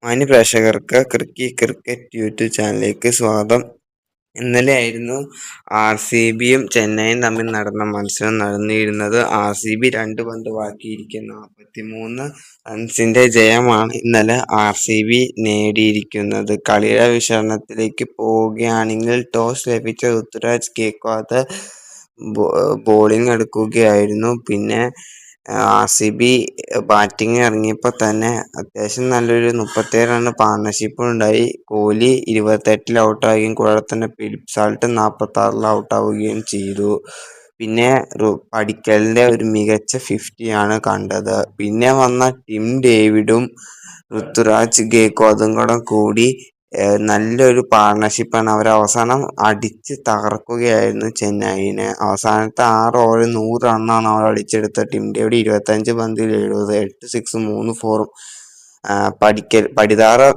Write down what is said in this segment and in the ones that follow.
മാന്യ പ്രേക്ഷകർക്ക് cricket YouTube ചാനലിലേക്ക് സ്വാഗതം. ഇന്നലെയായിരുന്നു RCBയും ചെന്നൈയും തമ്മിൽ നടന്ന മത്സരം നടന്നിരുന്നത്. RCB 2 പന്ത് ബാക്കിയിരിക്കെ 43 റൺസിന്റെ ജയമാണ് ഇന്നലെ RCB നേടിയിരിക്കുന്നത്. കളിയുടെ വിശകലനത്തിലേക്ക് പോവുകയാണെങ്കിൽ ടോസ് ലഭിച്ച ഋതുരാജ് ഗേക്വാദ് ബോളിംഗ് എടുക്കുകയായിരുന്നു. പിന്നെ RCB ബാറ്റിംഗ് ഇറങ്ങിയപ്പോൾ തന്നെ അത്യാവശ്യം നല്ലൊരു 37 റൺ പാർട്ണർഷിപ്പ് ഉണ്ടായി. കോഹ്ലി 28 ഔട്ടാവുകയും കൂടാതെ തന്നെ ഫിലിപ്പ് സാൾട്ട് 46 ഔട്ടാവുകയും ചെയ്തു. പിന്നെ പടിക്കലിന്റെ ഒരു മികച്ച 50 കണ്ടത്. പിന്നെ വന്ന ടിം ഡേവിഡും ഋതുരാജ് ഗേക്വാദും കൂടി നല്ലൊരു പാർട്ണർഷിപ്പാണ്. അവർ അവസാനം അടിച്ച് തകർക്കുകയായിരുന്നു ചെന്നൈയിനെ. അവസാനത്തെ 6 ഓവറിൽ 100 റണ്ണാണ് അവർ അടിച്ചെടുത്തത്. ടിം ഡേവിഡ് 25 പന്തിൽ 70, 8 സിക്സും 3 ഫോറും. പടിതാറ്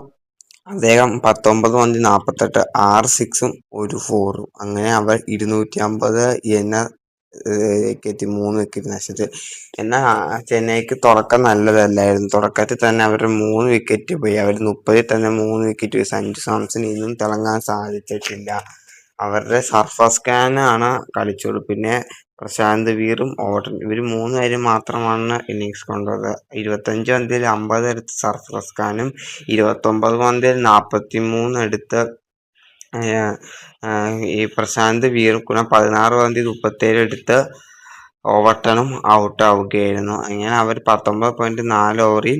അദ്ദേഹം 19 പന്തിൽ 48, 6 സിക്സും 1 ഫോറും. അങ്ങനെ അവർ 250 എന്ന വിക്കറ്റ് 3 വിക്കറ്റ് നഷ്ടത്തിൽ. എന്നാൽ ചെന്നൈക്ക് തുടക്കം നല്ലതല്ലായിരുന്നു. തുടക്കത്തിൽ തന്നെ അവരുടെ 3 വിക്കറ്റ് പോയി. അവർ 30 തന്നെ 3 വിക്കറ്റ് പോയി. സഞ്ജു സാംസൺ ഇന്നും തിളങ്ങാൻ സാധിച്ചിട്ടില്ല. അവരുടെ സർഫസ് ഖാനാണ് കളിച്ചോളൂ. പിന്നെ പ്രശാന്ത് വീറും ഓർഡൻ, ഇവർ 3 പേരും മാത്രമാണ് ഇന്നിങ്സ് കൊണ്ടത്. 25 പന്തിൽ 50 എടുത്ത് സർഫസ് ഖാനും 29 പന്തിൽ 43 എടുത്ത് ഈ പ്രശാന്ത് വീറും 16 പന്തിൽ 37 എടുത്ത് ഓവർട്ടണും ഔട്ടാവുകയായിരുന്നു. അങ്ങനെ അവർ 19.4 ഓവറിൽ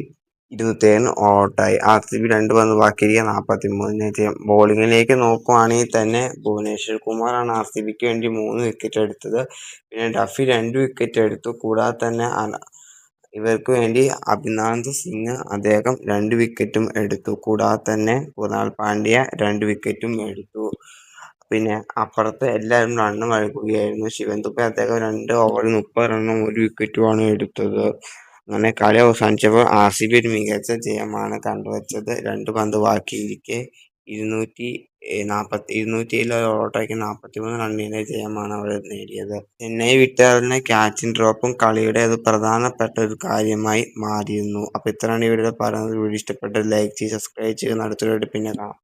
207 ഔട്ടായി. RCB 2 പന്ത് ബാക്കിയിരിക്കെ 43 ജയം. ബോളിങ്ങിലേക്ക് നോക്കുവാണെങ്കിൽ തന്നെ ഭുവനേശ്വർ കുമാറാണ് RCBക്ക് വേണ്ടി 3 വിക്കറ്റ് എടുത്തത്. പിന്നെ ഡഫി 2 വിക്കറ്റ് എടുത്തു. കൂടാതെ തന്നെ ഇവർക്ക് വേണ്ടി അഭിനന്ദൻ സിംഗ് അദ്ദേഹം 2 വിക്കറ്റും എടുത്തു. കൂടാതെ തന്നെ കുനാൽ പാണ്ഡ്യ 2 വിക്കറ്റും എടുത്തു. പിന്നെ അപ്പുറത്ത് എല്ലാവരും റണ്ണ് വഴങ്ങുകയായിരുന്നു. ശിവൻ ദുബെ അദ്ദേഹം 2 ഓവറിൽ 30 റണ്ണും 1 വിക്കറ്റുമാണ് എടുത്തത്. അങ്ങനെ കളി അവസാനിച്ചപ്പോൾ RCB ഒരു മികച്ച ജയമാണ് കണ്ടുവച്ചത്. 2 പന്ത് ബാക്കിയിരിക്കെ 207 ഓവറാക്കി 43 റണ്ണിന്റെ ജയമാണ് അവർ നേടിയത്. ചെന്നൈ വിട്ടതിന് ക്യാച്ചും ഡ്രോപ്പും കളിയുടെ അത് പ്രധാനപ്പെട്ട ഒരു കാര്യമായി മാറിയിരുന്നു. അപ്പോൾ ഇത്രയാണ് ഇവിടെ പറയുന്നത്. വീഡിയോ ഇഷ്ടപ്പെട്ടത് ലൈക്ക് ചെയ്ത് സബ്സ്ക്രൈബ് ചെയ്യുന്ന അടുത്തൊരു പിന്നെ കാണാം.